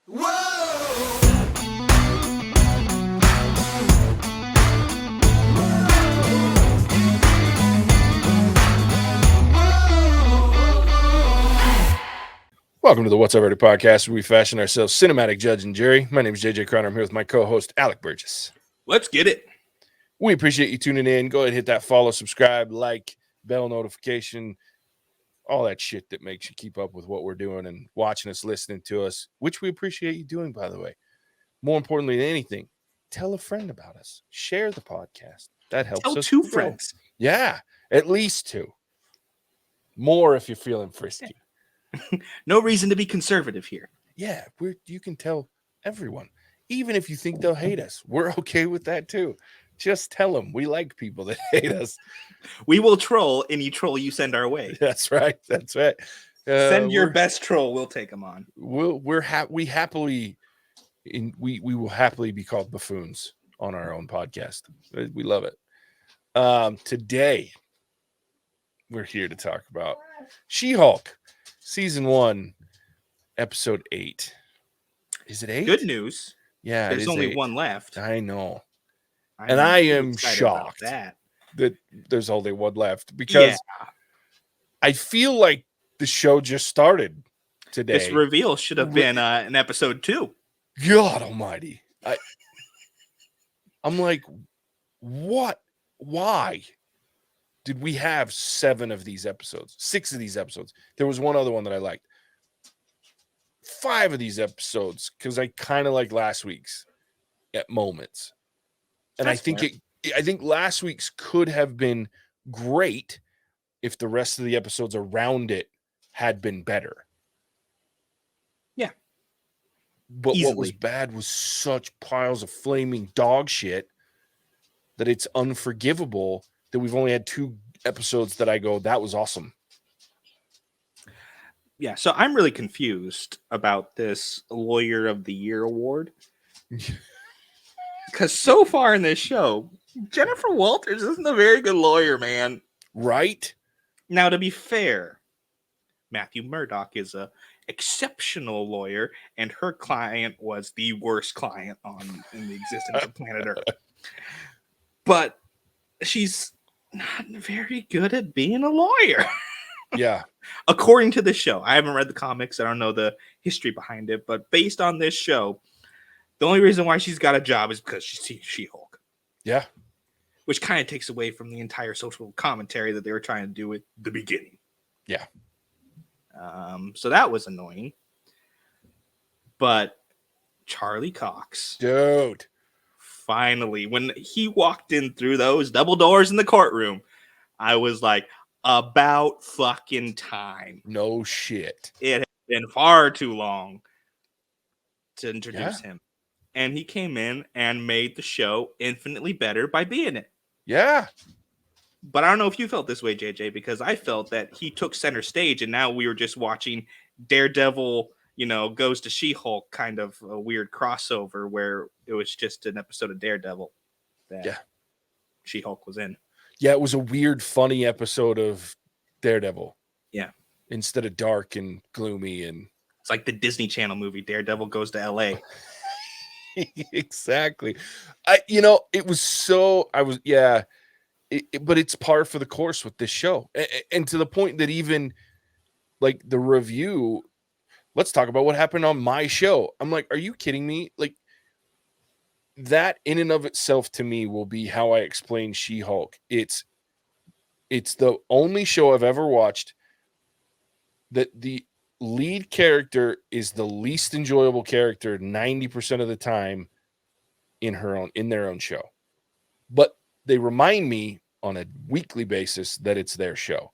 Whoa! Welcome to the What's Up Already podcast, where we fashion ourselves cinematic judge and jury. My name is JJ Crowder. I'm here with my co-host, Alec Burgess. Let's get it. We appreciate you tuning in. Go ahead and hit that follow, subscribe, like, bell notification, all that shit that makes you keep up with what we're doing and watching us, listening to us, which we appreciate you doing, by the way. More importantly than anything, tell a friend about us. Share the podcast. That helps Tell us two grow. friends. Yeah, at least two. More if you're feeling frisky. No reason to be conservative here. Yeah, you can tell everyone. Even if you think they'll hate us, we're okay with that too. Just tell them we like people that hate us. We will troll any troll you send our way. That's right. That's right. Send your best troll. We'll take them on. We happily will happily be called buffoons on our own podcast. We love it. Today we're here to talk about She-Hulk season 1, episode 8. Is it 8? Good news. Yeah, There's only 8. one left. I know. And I am shocked that there's only one left because I feel like the show just started today. This reveal should have been an episode 2. God almighty. I'm like, what? Why did we have 7 of these episodes? 6 of these episodes. There was one other one that I liked. 5 of these episodes, because I kind of like last week's at moments. And I think last week's could have been great if the rest of the episodes around it had been better. Yeah. But Easily. What was bad was such piles of flaming dog shit that it's unforgivable that we've only had 2 episodes that I go, that was awesome. Yeah, so I'm really confused about this Lawyer of the Year award. Because so far in this show, Jennifer Walters isn't a very good lawyer, man. Right? Now, to be fair, Matthew Murdock is a exceptional lawyer, and her client was the worst client in the existence of planet Earth. But she's not very good at being a lawyer. Yeah. According to this show. I haven't read the comics. I don't know the history behind it. But based on this show, the only reason why she's got a job is because she's She-Hulk. Yeah. Which kind of takes away from the entire social commentary that they were trying to do at the beginning. Yeah. So that was annoying. But Charlie Cox. Dude. Finally, when he walked in through those double doors in the courtroom, I was like, about fucking time. No shit. It had been far too long to introduce him. And he came in and made the show infinitely better by being it. Yeah. But I don't know if you felt this way, JJ, because I felt that he took center stage and now we were just watching Daredevil, goes to She-Hulk, kind of a weird crossover where it was just an episode of Daredevil that She-Hulk was in. Yeah, it was a weird, funny episode of Daredevil. Yeah. Instead of dark and gloomy and... It's like the Disney Channel movie, Daredevil Goes to L.A. Exactly. It was so... but it's par for the course with this show. And to the point that even, like, the review... Let's talk about what happened on my show. I'm like, are you kidding me? Like, that in and of itself to me will be how I explain She-Hulk. It's the only show I've ever watched that the lead character is the least enjoyable character 90% of the time in their own show. But they remind me on a weekly basis that it's their show.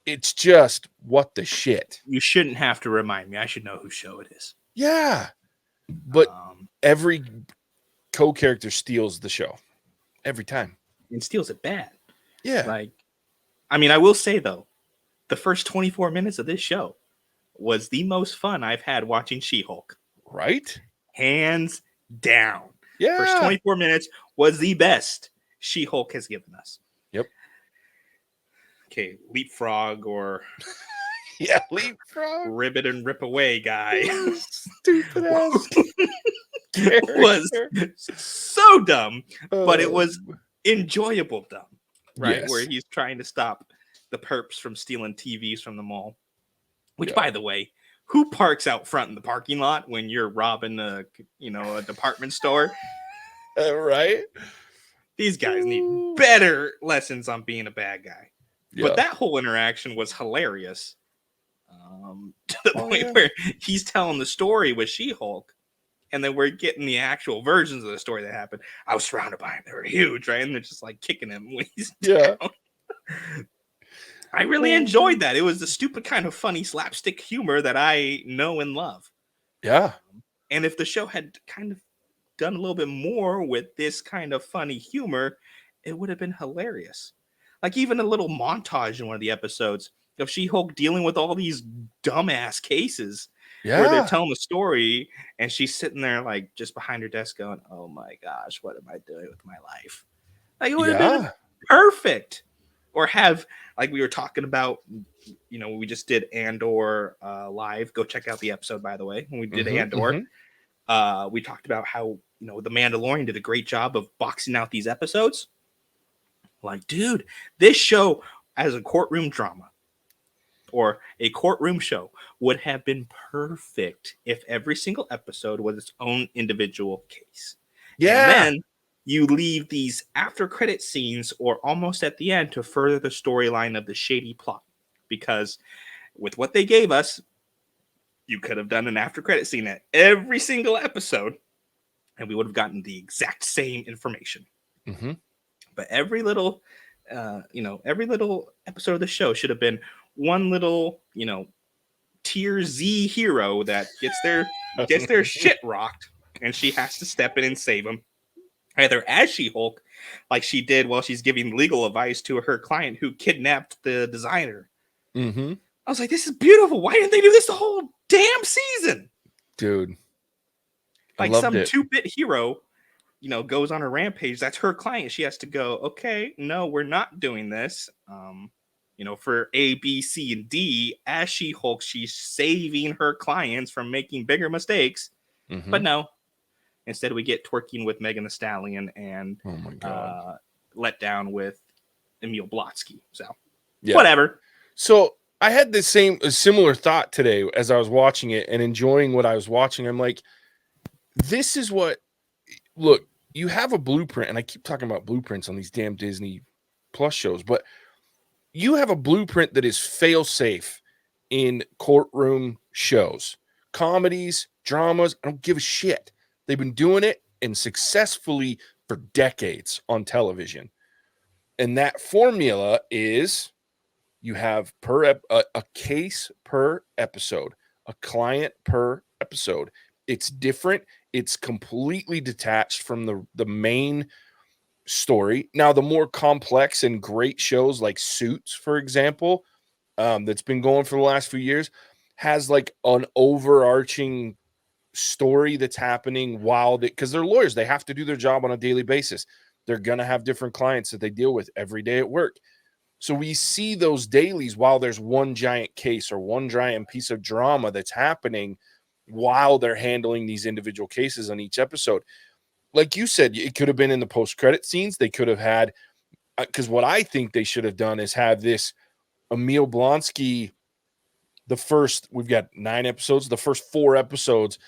It's just, what the shit? You shouldn't have to remind me. I should know whose show it is. Yeah. But every co-character steals the show every time. And steals it bad. Yeah. I will say, though, the first 24 minutes of this show was the most fun I've had watching She-Hulk. Right? Hands down. Yeah. First 24 minutes was the best She-Hulk has given us. Yep. Okay, leapfrog or Yeah, leapfrog. Ribbit and rip away guy. Stupid ass Was character. so dumb, but it was Um, enjoyable dumb, right? Where yes. he's trying to stop the perps from stealing TVs from the mall. Which, Yeah. by the way, who parks out front in the parking lot when you're robbing a department store? Right? These guys need better lessons on being a bad guy. But Yeah. that whole interaction was hilarious. To the point Yeah. where he's telling the story with She-Hulk, and then we're getting the actual versions of the story that happened. I was surrounded by him; they were huge, right? And they're just like kicking him when he's Yeah. down. I really enjoyed that. It was the stupid kind of funny slapstick humor that I know and love. Yeah. And if the show had kind of done a little bit more with this kind of funny humor, it would have been hilarious. Like even a little montage in one of the episodes of She-Hulk dealing with all these dumbass cases where they're Yeah. telling the story and she's sitting there like just behind her desk going, "Oh my gosh, what am I doing with my life?" Like it would have been Yeah. perfect. Or have, like we were talking about, we just did Andor live. Go check out the episode, by the way, when we did Andor. We talked about how the Mandalorian did a great job of boxing out these episodes. Like, dude, this show as a courtroom drama or a courtroom show would have been perfect if every single episode was its own individual case. And Yeah. then you leave these after credit scenes or almost at the end to further the storyline of the shady plot. Because with what they gave us, you could have done an after credit scene at every single episode and we would have gotten the exact same information. But every little episode of the show should have been one little, tier Z hero that gets their shit rocked and she has to step in and save him. Either as She-Hulk, like she did while she's giving legal advice to her client who kidnapped the designer. I was like, this is beautiful. Why didn't they do this the whole damn season? Dude. Like some 2-bit hero, goes on a rampage. That's her client. She has to go, okay, no, we're not doing this. For A, B, C, and D, as She-Hulk, she's saving her clients from making bigger mistakes. But no, instead we get twerking with Megan Thee Stallion and Oh my God. let down with Emil Blotsky. So Yeah. whatever. So I had a similar thought today as I was watching it and enjoying what I was watching. I'm like, this is what, look, you have a blueprint, and I keep talking about blueprints on these damn Disney Plus shows, but you have a blueprint that is fail safe in courtroom shows, comedies, dramas. I don't give a shit. They've been doing it and successfully for decades on television. And that formula is you have a case per episode, a client per episode. It's different. It's completely detached from the main story. Now, the more complex and great shows like Suits, for example, that's been going for the last few years, has like an overarching story that's happening while because they're lawyers. They have to do their job on a daily basis. They're going to have different clients that they deal with every day at work. So we see those dailies while there's one giant case or one giant piece of drama that's happening while they're handling these individual cases on each episode. Like you said, it could have been in the post-credit scenes. They could have had, because what I think they should have done is have this Emil Blonsky, we've got 9 episodes. The first 4 episodes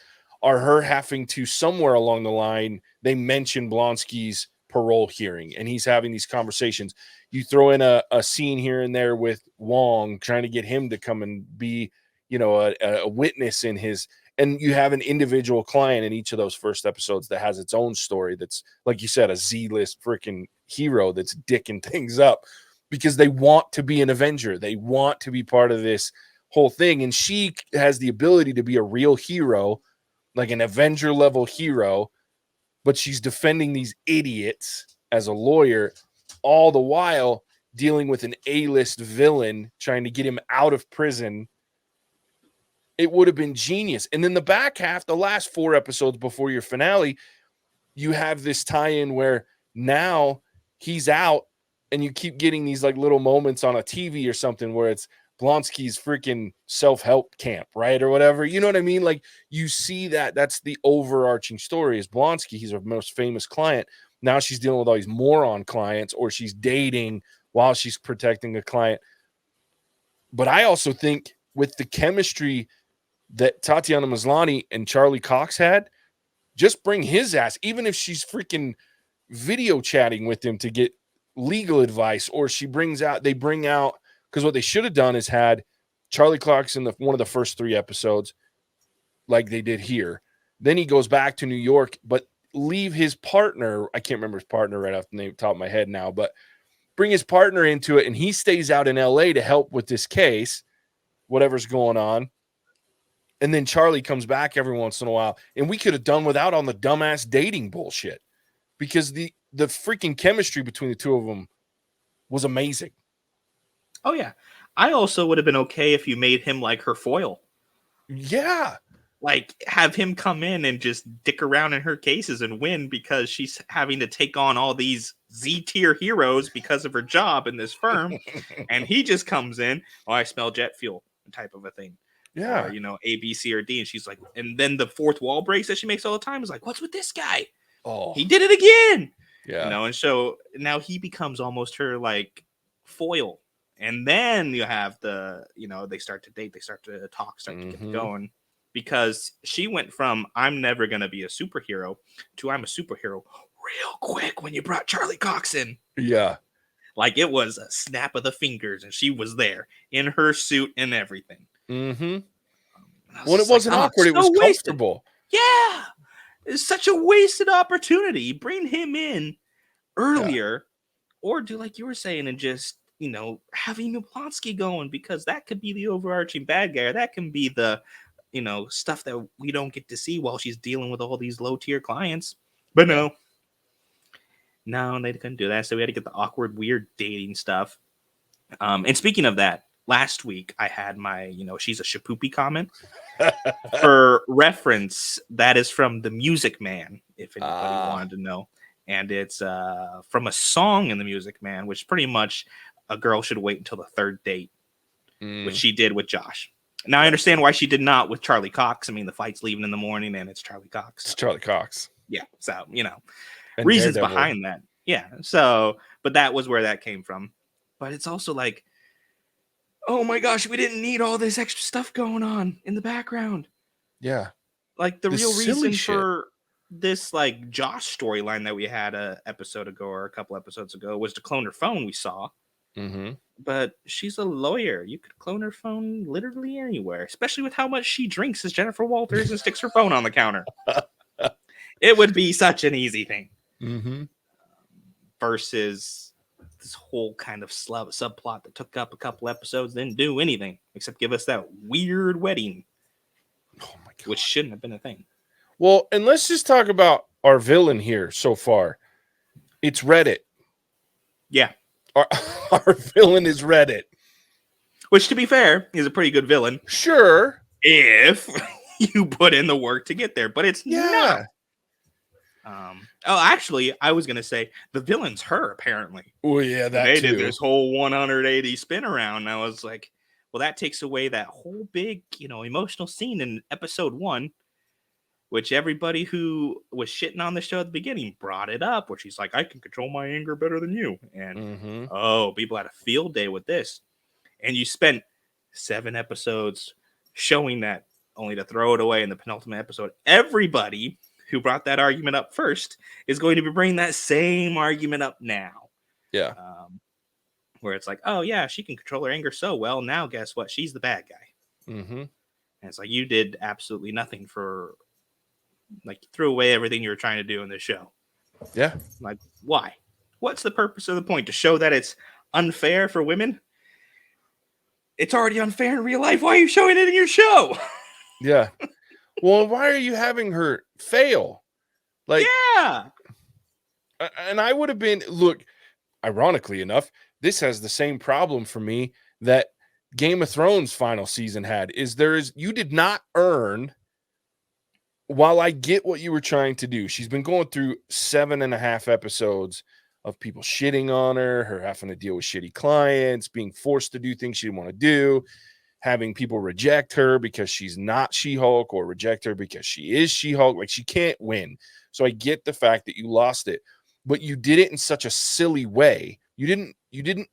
are her having to, somewhere along the line, they mention Blonsky's parole hearing and he's having these conversations. You throw in a scene here and there with Wong trying to get him to come and be, a witness in his, and you have an individual client in each of those first episodes that has its own story. That's, like you said, a Z-list freaking hero that's dicking things up because they want to be an Avenger. They want to be part of this whole thing. And she has the ability to be a real hero, like an Avenger level hero, but she's defending these idiots as a lawyer, all the while dealing with an A-list villain, trying to get him out of prison. It would have been genius. And then the back half, the last 4 episodes before your finale, you have this tie-in where now he's out and you keep getting these like little moments on a TV or something where it's Blonsky's freaking self-help camp, right? Or whatever. You know what I mean? Like, you see that's the overarching story is Blonsky. He's our most famous client. Now she's dealing with all these moron clients, or she's dating while she's protecting a client. But I also think with the chemistry that Tatiana Maslany and Charlie Cox had, just bring his ass, even if she's freaking video chatting with him to get legal advice, or they bring out, because what they should have done is had Charlie Cox in one of the first 3 episodes, like they did here. Then he goes back to New York, but leave his partner. I can't remember his partner right off the top of my head now, but bring his partner into it, and he stays out in LA to help with this case, whatever's going on. And then Charlie comes back every once in a while, and we could have done without on the dumbass dating bullshit, because the freaking chemistry between the two of them was amazing. Oh yeah, I also would have been okay if you made him like her foil. Yeah, like have him come in and just dick around in her cases and win because she's having to take on all these Z-tier heroes because of her job in this firm, and he just comes in. Oh, I smell jet fuel, type of a thing. Yeah, or, A, B, C, or D, and she's like, and then the fourth wall breaks that she makes all the time is like, what's with this guy? Oh, he did it again. Yeah, And so now he becomes almost her like foil. And then you have they start to date, they start to talk, start to get going, because she went from I'm never going to be a superhero to I'm a superhero real quick when you brought Charlie Cox in. Yeah. Like it was a snap of the fingers, and she was there in her suit and everything. Mm-hmm. When it wasn't awkward, it was comfortable. Yeah. It's such a wasted opportunity. Bring him in earlier, or do like you were saying and just have Emu Blonsky going, because that could be the overarching bad guy. That can be the stuff that we don't get to see while she's dealing with all these low tier clients. But no, they couldn't do that. So we had to get the awkward, weird dating stuff. And speaking of that, last week I had my she's a shapoopy comment. For reference, that is from The Music Man, if anybody wanted to know. And it's from a song in The Music Man, which pretty much a girl should wait until the third date, which she did with Josh. Now, I understand why she did not with Charlie Cox. I mean, the fight's leaving in the morning, and it's Charlie Cox. It's Charlie Cox. Yeah, so, And reasons Daredevil. behind that. Yeah, so, but that was where that came from. But it's also like, oh my gosh, we didn't need all this extra stuff going on in the background. Yeah. Like the real reason for this like Josh storyline that we had a episode ago or a couple episodes ago was to clone her phone, we saw. But she's a lawyer. You could clone her phone literally anywhere, especially with how much she drinks as Jennifer Walters and sticks her phone on the counter. It would be such an easy thing. Versus this whole kind of subplot that took up a couple episodes, didn't do anything except give us that weird wedding. Oh my God. Which shouldn't have been a thing. Well, and let's just talk about our villain here so far. It's Reddit. Yeah. Our villain is Reddit. Which, to be fair, is a pretty good villain. Sure. If you put in the work to get there. But it's not. Actually, I was going to say the villain's her, apparently. Oh, yeah, they did this whole 180 spin around. And I was like, well, that takes away that whole big, emotional scene in episode 1, which everybody who was shitting on the show at the beginning brought it up, where she's like, I can control my anger better than you. And, people had a field day with this. And you spent 7 episodes showing that, only to throw it away in the penultimate episode. Everybody who brought that argument up first is going to be bringing that same argument up now. Yeah. Where it's like, oh, yeah, she can control her anger so well. Now, guess what? She's the bad guy. And it's like, you did absolutely nothing for, like, you threw away everything you were trying to do in this show. Yeah. Like, why? What's the purpose of the point? To show that it's unfair for women? It's already unfair in real life. Why are you showing it in your show? Yeah. Well, why are you having her fail? Like, yeah. And I would have been, look, ironically enough, this has the same problem for me that Game of Thrones final season had, you did not earn, while I get what you were trying to do. She's been going through 7.5 episodes of people shitting on her having to deal with shitty clients, being forced to do things she didn't want to do, having people reject her because she's not She-Hulk or reject her because she is She-Hulk. Like, she can't win. So I get the fact that you lost it, but you did it in such a silly way. You didn't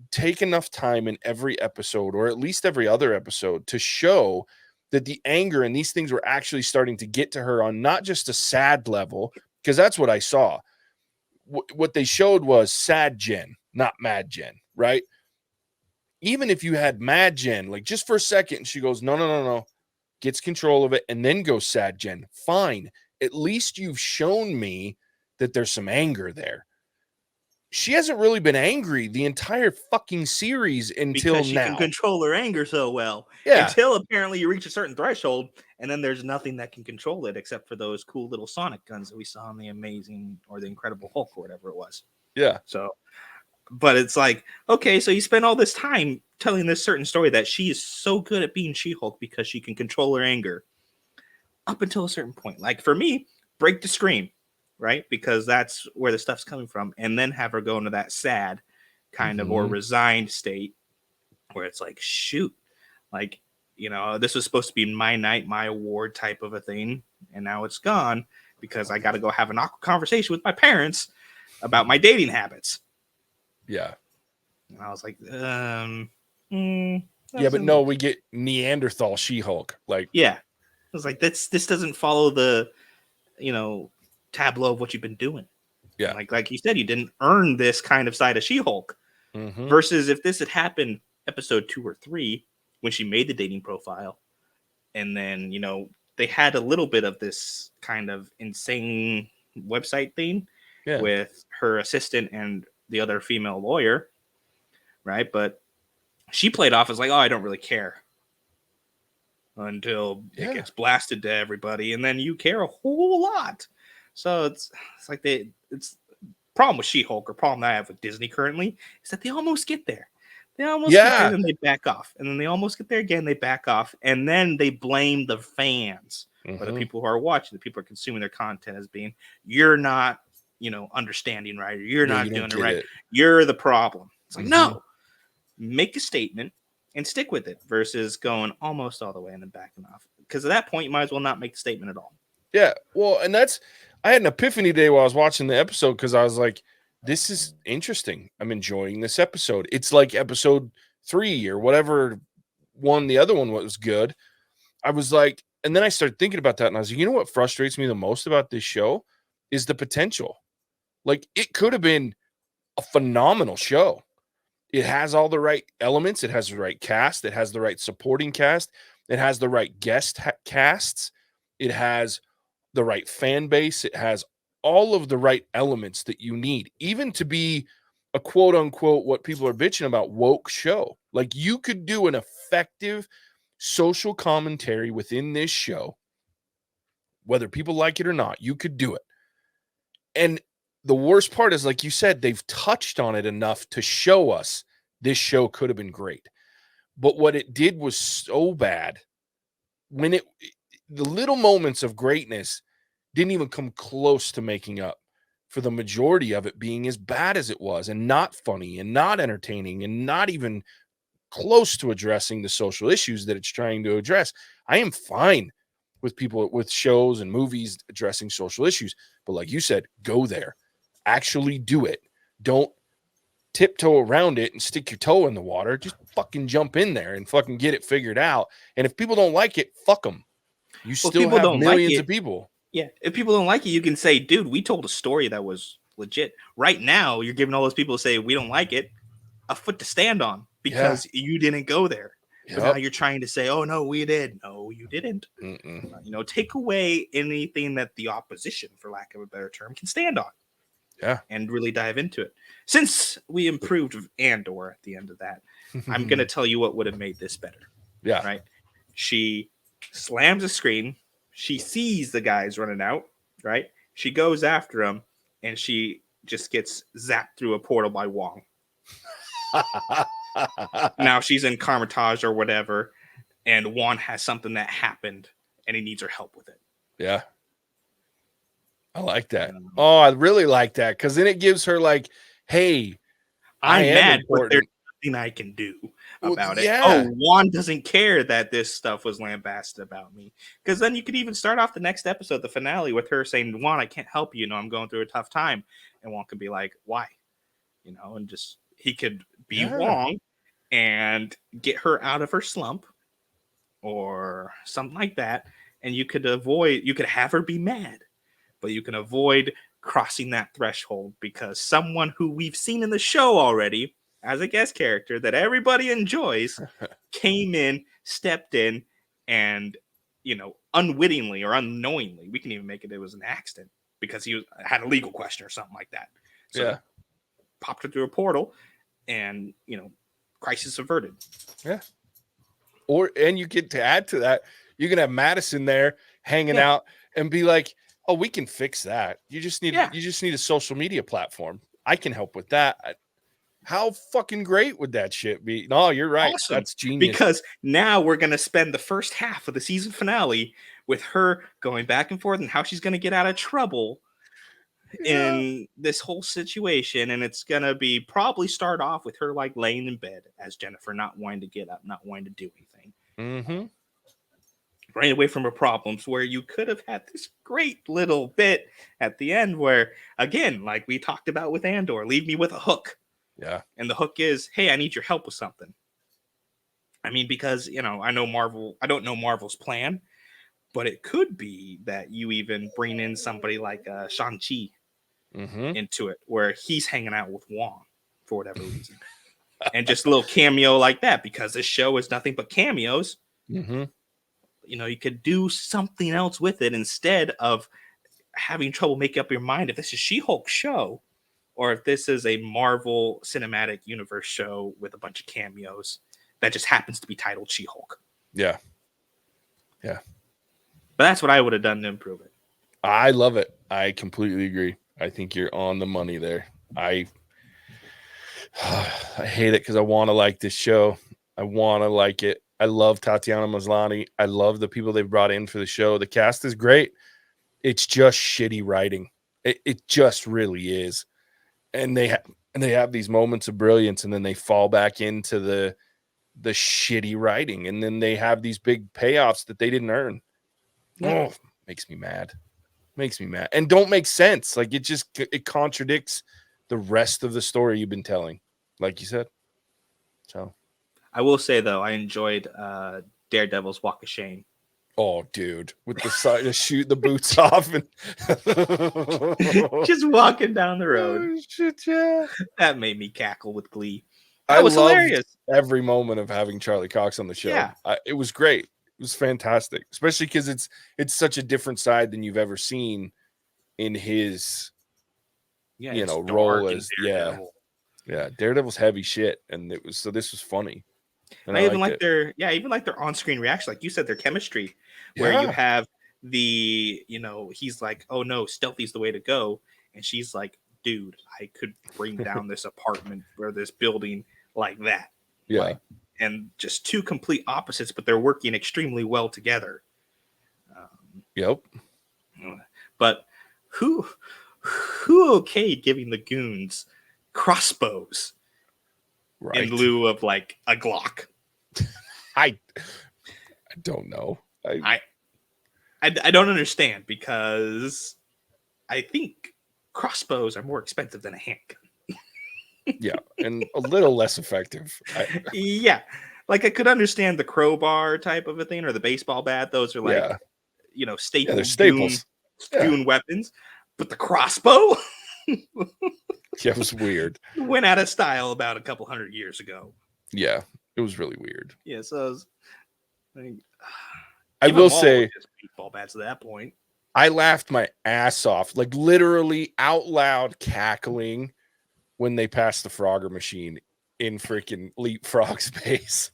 take enough time in every episode, or at least every other episode, to show that the anger and these things were actually starting to get to her on not just a sad level, because that's what I saw. What they showed was sad Jen, not mad Jen, right? Even if you had mad Jen, like just for a second, and she goes, no, gets control of it, and then goes sad Jen, fine. At least you've shown me that there's some anger there. She hasn't really been angry the entire fucking series until because she can now. control her anger so well. Yeah. Until apparently you reach a certain threshold, and then there's nothing that can control it except for those cool little Sonic guns that we saw in the Amazing or the Incredible Hulk or whatever it was. Yeah. So, but it's like, okay, so you spend all this time telling this certain story that she is so good at being She-Hulk because she can control her anger up until a certain point. Like for me, break the screen, right? Because that's where the stuff's coming from, and then have her go into that sad kind of or resigned state where it's like, shoot, like, you know, this was supposed to be my night, my award type of a thing, and now it's gone because I got to go have an awkward conversation with my parents about my dating habits. Yeah. And I was like, yeah, but no, we get Neanderthal She-Hulk. Like, yeah, I was like, this doesn't follow the, you know, tableau of what you've been doing. Yeah, like you said, you didn't earn this kind of side of She-Hulk. Versus if this had happened episode 2 or 3 when she made the dating profile, and then, you know, they had a little bit of this kind of insane website thing with her assistant and the other female lawyer, right? But she played off as like, oh, I don't really care, until it gets blasted to everybody, and then you care a whole lot. So it's like it's problem with She-Hulk, or problem that I have with Disney currently, is that they almost get there. They almost get there, and then they back off. And then they almost get there again, they back off. And then they blame the fans, or the people who are watching, the people who are consuming their content, as being, you're not, you know, understanding right, or you're not doing it right. You're the problem. It's like, no, make a statement and stick with it, versus going almost all the way and then backing off. Because at that point, you might as well not make the statement at all. Yeah, well, and I had an epiphany day while I was watching the episode, because I was like, this is interesting. I'm enjoying this episode. It's like episode 3 or whatever one, the other one was good. I was like, and then I started thinking about that, and I was like, you know what frustrates me the most about this show is the potential. Like, it could have been a phenomenal show. It has all the right elements. It has the right cast. It has the right supporting cast. It has the right guest casts. It has the right fan base. It has all of the right elements that you need, even to be a quote unquote, what people are bitching about, woke show. Like, you could do an effective social commentary within this show, whether people like it or not. You could do it. And the worst part is, like you said, they've touched on it enough to show us this show could have been great. But what it did was so bad, when the little moments of greatness didn't even come close to making up for the majority of it being as bad as it was, and not funny, and not entertaining, and not even close to addressing the social issues that it's trying to address. I am fine with people, with shows and movies addressing social issues, but like you said, go there, actually do it. Don't tiptoe around it and stick your toe in the water. Just fucking jump in there and fucking get it figured out. And if people don't like it, fuck them. You still have millions of people. Yeah, if people don't like it, you can say, dude, we told a story that was legit. Right now, you're giving all those people who say we don't like it a foot to stand on, because you didn't go there. But now you're trying to say, oh, no, we did. No, you didn't. You know, take away anything that the opposition, for lack of a better term, can stand on. Yeah. And really dive into it. Since we improved Andor at the end of that, I'm going to tell you what would have made this better. Yeah. Right? She slams the screen. She sees the guys running out. Right? She goes after them, and she just gets zapped through a portal by Wong. Now she's in Carmitage or whatever, and Wong has something that happened, and he needs her help with it. Yeah. I like that. Um, Oh, I really like that because then it gives her like, hey, I I'm am mad, but there's important. nothing I can do Well, about it. Oh, yeah. Juan doesn't care that this stuff was lambasted about me. Because then you could even start off the next episode, the finale, with her saying, Juan, I can't help you. I'm going through a tough time. And Juan could be like, why? And just he could be Yeah. Wong and get her out of her slump or something like that. And you could have her be mad, but you can avoid crossing that threshold because someone who we've seen in the show already as a guest character that everybody enjoys came in, stepped in, and unwittingly or unknowingly, we can even make it was an accident because had a legal question or something like that. So Yeah. popped her through a portal, and crisis averted. Yeah. And you get to add to that, you can have Madison there hanging Yeah. out and be like, oh, we can fix that. You just need Yeah. a social media platform. I can help with that. How fucking great would that shit be? No, you're right. Awesome. That's genius. Because now we're going to spend the first half of the season finale with her going back and forth and how she's going to get out of trouble Yeah. in this whole situation. And it's going to be probably start off with her like laying in bed as Jennifer, not wanting to get up, not wanting to do anything. Mm-hmm. Running away from her problems, where you could have had this great little bit at the end where, again, like we talked about with Andor, leave me with a hook. Yeah. And the hook is, hey, I need your help with something. I mean, because, I don't know Marvel's plan, but it could be that you even bring in somebody like Shang-Chi into it, where he's hanging out with Wong for whatever reason. And just a little cameo like that, because this show is nothing but cameos. Mm-hmm. You could do something else with it instead of having trouble making up your mind if this is She-Hulk show or if this is a Marvel Cinematic Universe show with a bunch of cameos that just happens to be titled She-Hulk. Yeah. Yeah. But that's what I would have done to improve it. I love it. I completely agree. I think you're on the money there. I hate it because I want to like this show. I want to like it. I love Tatiana Maslany. I love the people they've brought in for the show. The cast is great. It's just shitty writing. It just really is. And they have these moments of brilliance, and then they fall back into the shitty writing, and then they have these big payoffs that they didn't earn. Oh, makes me mad. And don't make sense. Like it contradicts the rest of the story you've been telling, like you said. So I will say though, I enjoyed Daredevil's Walk of Shame. oh, dude, with the side to shoot the boots off and just walking down the road. Oh, shit, yeah. That made me cackle with glee. I Was loved hilarious. every moment of having Charlie Cox on the show. Yeah. It was great. It was fantastic, especially because it's such a different side than you've ever seen in his role as Daredevil. Daredevil's heavy shit, and this was funny. And I even like their on-screen reaction, like you said, their chemistry, where you have the he's like, oh no, stealthy's the way to go, and she's like, dude, I could bring down this apartment or this building like that. Yeah. And just two complete opposites, but they're working extremely well together. Yep. But who okayed giving the goons crossbows in lieu of like a Glock? I don't know. I don't understand, because I think crossbows are more expensive than a handgun. Yeah, and a little less effective. Yeah, like I could understand the crowbar type of a thing or the baseball bat. Those are like staples. Yeah, they're staples. Goon weapons, but the crossbow. Yeah, it was weird. Went out of style about a couple hundred years ago. Yeah, it was really weird. Yeah, so I will say, baseball bats at that point. I laughed my ass off, like literally out loud cackling when they passed the Frogger machine in freaking leapfrog space.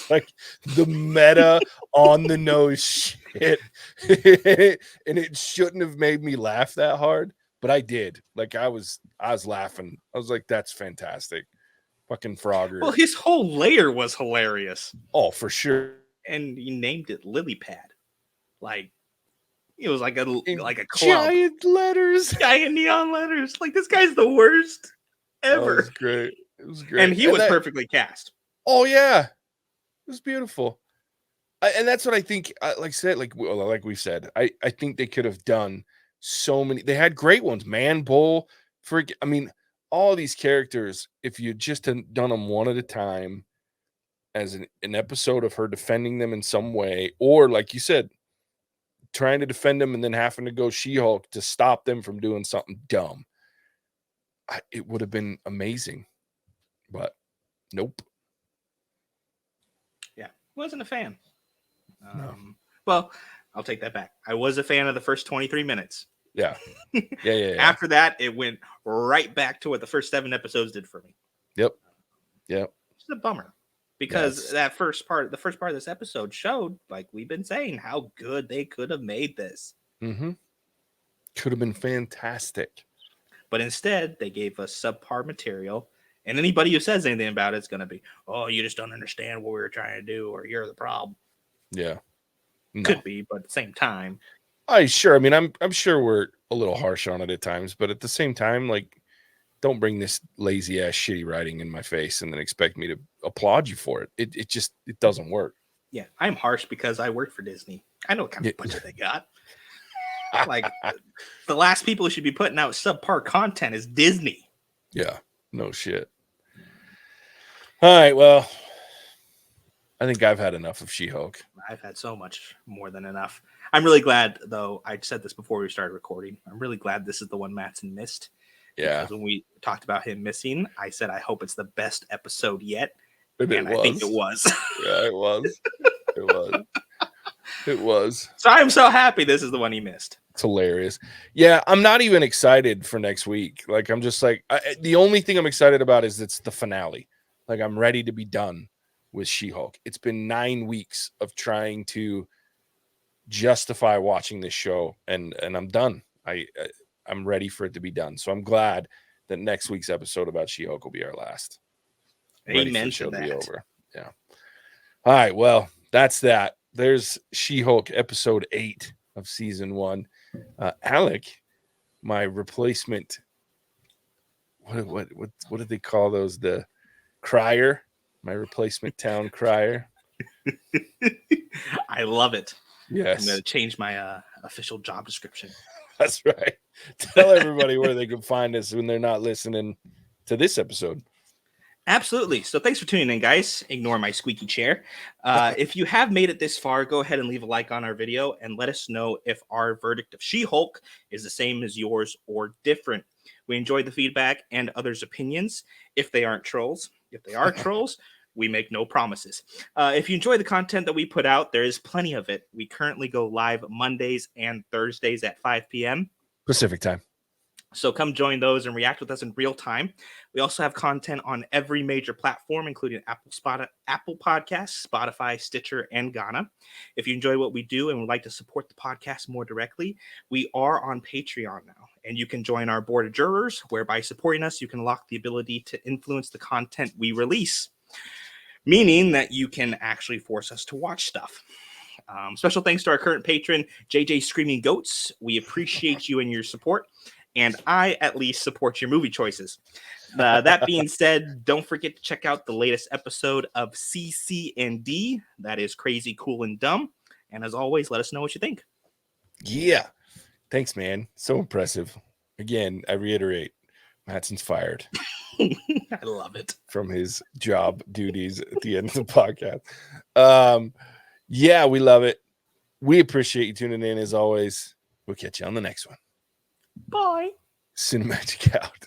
Like the meta on the nose shit. And it shouldn't have made me laugh that hard, but I did. Like I was laughing. I was like, that's fantastic. Fucking Frogger. Well, his whole layer was hilarious. Oh, for sure. And he named it Lily Pad. Like, It was like a in club. giant letters. Giant neon letters. Like, this guy's the worst Oh, it ever. was great. It was great. And he was perfectly cast. Oh yeah, it was beautiful. And that's what I think. Like I said, like we said, I think they could have done so many. They had great ones. Man Bull, I mean, all these characters. If you just had done them one at a time, as an episode of her defending them in some way, or like you said, trying to defend them and then having to go She-Hulk to stop them from doing something dumb, it would have been amazing. But nope. Yeah, wasn't a fan. No. Well, I'll take that back. I was a fan of the first 23 minutes. Yeah. Yeah. After that, it went right back to what the first 7 episodes did for me. Yep. It's a bummer because the first part of this episode showed, like we've been saying, how good they could have made this. Mm-hmm. Could have been fantastic. But instead, they gave us subpar material. And anybody who says anything about it's going to be, oh, you just don't understand what we were trying to do, or you're the problem. Yeah. No. Could be, but at the same time. I mean, I'm sure we're a little harsh on it at times, but at the same time, like, don't bring this lazy ass shitty writing in my face and then expect me to applaud you for it. It just doesn't work. Yeah, I'm harsh because I work for Disney. I know what kind of budget they got. Like, the last people who should be putting out subpar content is Disney. Yeah, no shit. All right, well, I think I've had enough of She-Hulk. I've had so much more than enough. I'm really glad, though, I said this before we started recording, I'm really glad this is the one Mattson missed. Yeah. Because when we talked about him missing, I said, I hope it's the best episode yet. And I think it was. Yeah, it was. It was. It was. So I'm so happy this is the one he missed. It's hilarious. Yeah, I'm not even excited for next week. Like, I'm just like, the only thing I'm excited about is it's the finale. Like, I'm ready to be done with She-Hulk. It's been 9 weeks of trying to justify watching this show, and I'm done. I'm ready for it to be done. So I'm glad that next week's episode about She-Hulk will be our last. Amen to that. Be over. Yeah. All right. Well, that's that. There's She-Hulk episode 8 of season 1. Alec, my replacement. What did they call those? The crier. My replacement town crier. I love it. Yes. I'm going to change my official job description. That's right. Tell everybody where they can find us when they're not listening to this episode. Absolutely. So thanks for tuning in, guys. Ignore my squeaky chair. If you have made it this far, go ahead and leave a like on our video and let us know if our verdict of She-Hulk is the same as yours or different. We enjoy the feedback and others' opinions if they aren't trolls. If they are trolls, we make no promises. If you enjoy the content that we put out, there is plenty of it. We currently go live Mondays and Thursdays at 5 p.m. Pacific time. So come join those and react with us in real time. We also have content on every major platform, including Apple Podcasts, Spotify, Stitcher, and Ghana. If you enjoy what we do and would like to support the podcast more directly, we are on Patreon now. And you can join our board of jurors, where by supporting us, you can unlock the ability to influence the content we release. Meaning that you can actually force us to watch stuff. Special thanks to our current patron, JJ Screaming Goats. We appreciate you and your support. And I, at least, support your movie choices. That being said, don't forget to check out the latest episode of CC&D. That is Crazy, Cool, and Dumb. And as always, let us know what you think. Yeah. Thanks, man. So impressive. Again, I reiterate, Mattson's fired. I love it. From his job duties at the end of the podcast. Yeah, we love it. We appreciate you tuning in as always. We'll catch you on the next one. Bye. Cinemagic out.